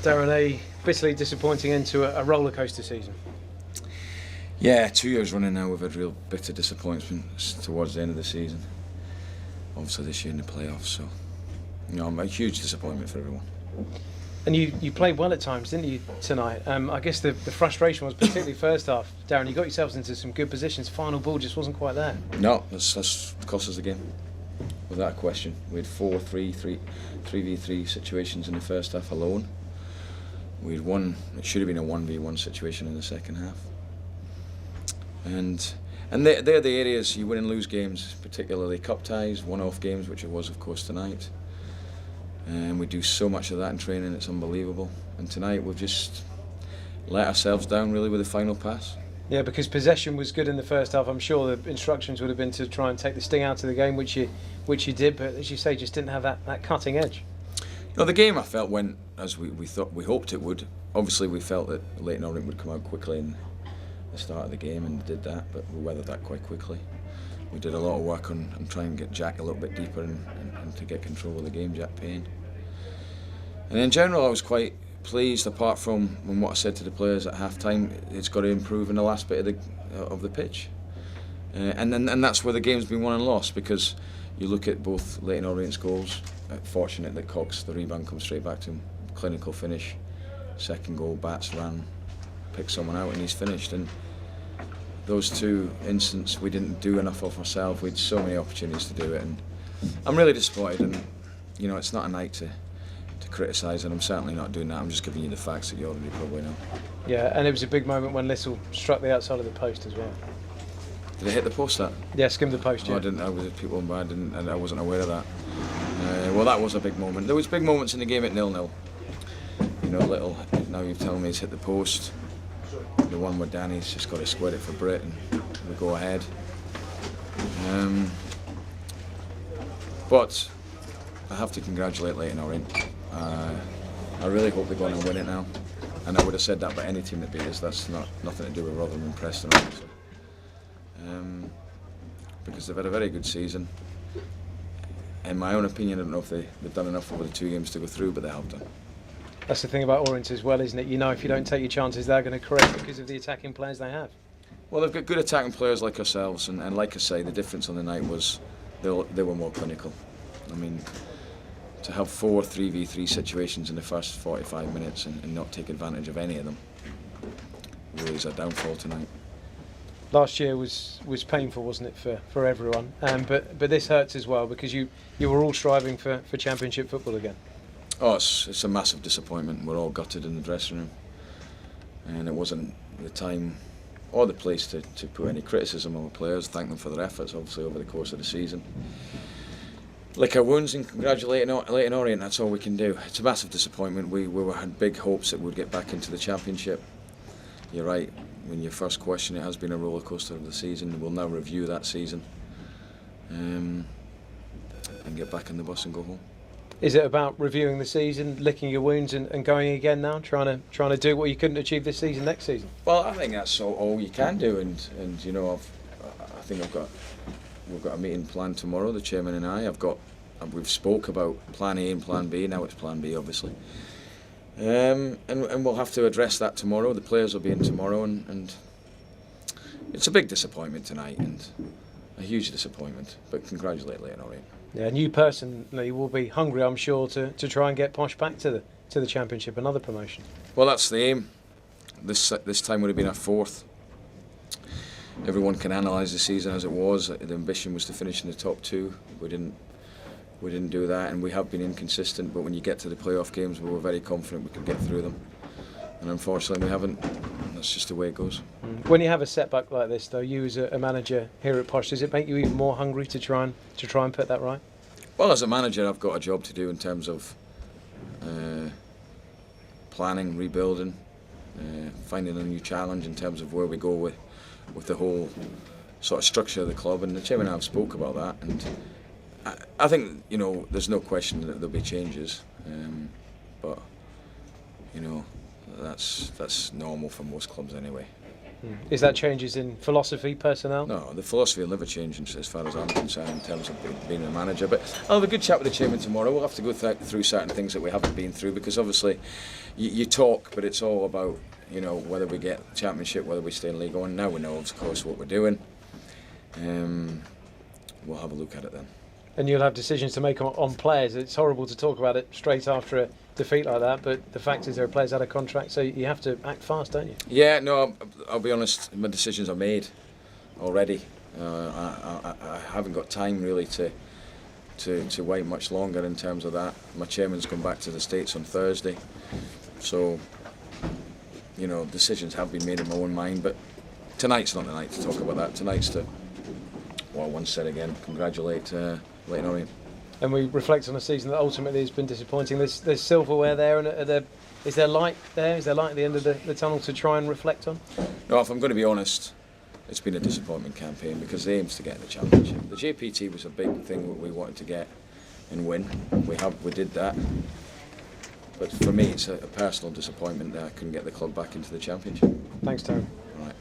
Darren, a bitterly disappointing end to a roller coaster season. Yeah, 2 years running now we've had real bitter disappointments towards the end of the season. Obviously this year in the playoffs, so I'm a huge disappointment for everyone. And you played well at times, didn't you, tonight? I guess the frustration was particularly first half. Darren, you got yourselves into some good positions. Final ball just wasn't quite there. No, that's cost us the game, without a question. We had 3v3 situations in the first half alone. We had one, it should have been a 1v1 situation in the second half. And they're the areas you win and lose games, particularly cup ties, one-off games, which it was of course tonight. And we do so much of that in training, it's unbelievable. And tonight we've just let ourselves down really with the final pass. Yeah, because possession was good in the first half. I'm sure the instructions would have been to try and take the sting out of the game, which you did, but as you say, just didn't have that cutting edge. The game I felt went as we hoped it would. Obviously we felt that Leyton Orient would come out quickly in the start of the game and did that, but we weathered that quite quickly. We did a lot of work on trying to get Jack a little bit deeper and to get control of the game, Jack Payne. And in general I was quite pleased, apart from what I said to the players at half-time. It's got to improve in the last bit of the pitch. And that's where the game's been won and lost, because you look at both Leyton Orient's goals, fortunate that Cox, the rebound comes straight back to him, clinical finish, second goal, bats ran, picked someone out and he's finished. And those two instances we didn't do enough of ourselves. We had so many opportunities to do it, and I'm really disappointed. And it's not a night to criticise, and I'm certainly not doing that. I'm just giving you the facts that you already probably know. Yeah, and it was a big moment when Little struck the outside of the post as well. Did it hit the post? That? Yeah, skimmed the post. Yeah. I didn't. I was people, and I wasn't aware of that. Well, that was a big moment. There was big moments in the game at 0-0. Little. Now you've told me he's hit the post. The one where Danny's just got to square it for Britt, and we go ahead. But I have to congratulate Leyton Orient. I really hope they're going to win it now, and I would have said that about any team that beat us. That's nothing to do with Rotherham and Preston, obviously. Because they've had a very good season. In my own opinion, I don't know if they've done enough over the 2 games to go through, but they have done. That's the thing about Orient as well, isn't it? If you don't take your chances, they're going to correct because of the attacking players they have. Well, they've got good attacking players like ourselves, and like I say, the difference on the night was they were more clinical. I mean, to have 4 3v3 situations in the first 45 minutes and not take advantage of any of them really is a downfall tonight. Last year was painful, wasn't it, for everyone? But this hurts as well, because you were all striving for Championship football again. Oh, it's a massive disappointment. We're all gutted in the dressing room, and it wasn't the time or the place to put any criticism on the players. Thank them for their efforts, obviously, over the course of the season. Lick our wounds and congratulate Leyton Orient. That's all we can do. It's a massive disappointment. We had big hopes that we'd get back into the Championship. You're right. When your first question, it has been a roller coaster of the season. We'll now review that season and get back on the bus and go home. Is it about reviewing the season, licking your wounds, and going again now, trying to do what you couldn't achieve this season next season? Well, I think that's all you can do, and I think we've got a meeting planned tomorrow, the chairman and I. We've spoke about Plan A and Plan B. Now it's Plan B, obviously. And we'll have to address that tomorrow. The players will be in tomorrow, and it's a big disappointment tonight, and a huge disappointment. But congratulate Leyton Orient. Yeah, and you personally will be hungry, I'm sure, to try and get Posh back to the Championship, another promotion. Well, that's the aim. This time would have been our 4th. Everyone can analyse the season as it was. The ambition was to finish in the top 2. We didn't do that, and we have been inconsistent. But when you get to the playoff games, we were very confident we could get through them, and unfortunately we haven't. That's just the way it goes. When you have a setback like this, though, you as a manager here at Posh, does it make you even more hungry to try and put that right? Well, as a manager, I've got a job to do in terms of planning, rebuilding, finding a new challenge in terms of where we go with the whole sort of structure of the club. And the chairman and I have spoke about that, and I think there's no question that there'll be changes, but that's normal for most clubs anyway. Is that changes in philosophy, personnel? No, the philosophy will never change as far as I'm concerned in terms of being a manager. But I'll have a good chat with the chairman tomorrow. We'll have to go through certain things that we haven't been through, because obviously you talk, but it's all about, you know, whether we get championship, whether we stay in League One. Now we know, of course, what we're doing. We'll have a look at it then. And you'll have decisions to make on players. It's horrible to talk about it straight after a defeat like that, but the fact is there are players out of contract, so you have to act fast, don't you? Yeah, no, I'll be honest, my decisions are made already. I haven't got time really to wait much longer in terms of that. My chairman's come back to the States on Thursday, so, you know, decisions have been made in my own mind, but tonight's not the night to talk about that. Tonight's to, well, once said again, congratulate Leyton Orient. And we reflect on a season that ultimately has been disappointing. There's silverware there, and is there light there? Is there light at the end of the tunnel to try and reflect on? No, if I'm going to be honest, it's been a disappointment campaign, because the aim's to get in the championship. The JPT was a big thing that we wanted to get and win. We did that. But for me, it's a personal disappointment that I couldn't get the club back into the championship. Thanks, Terry. Right.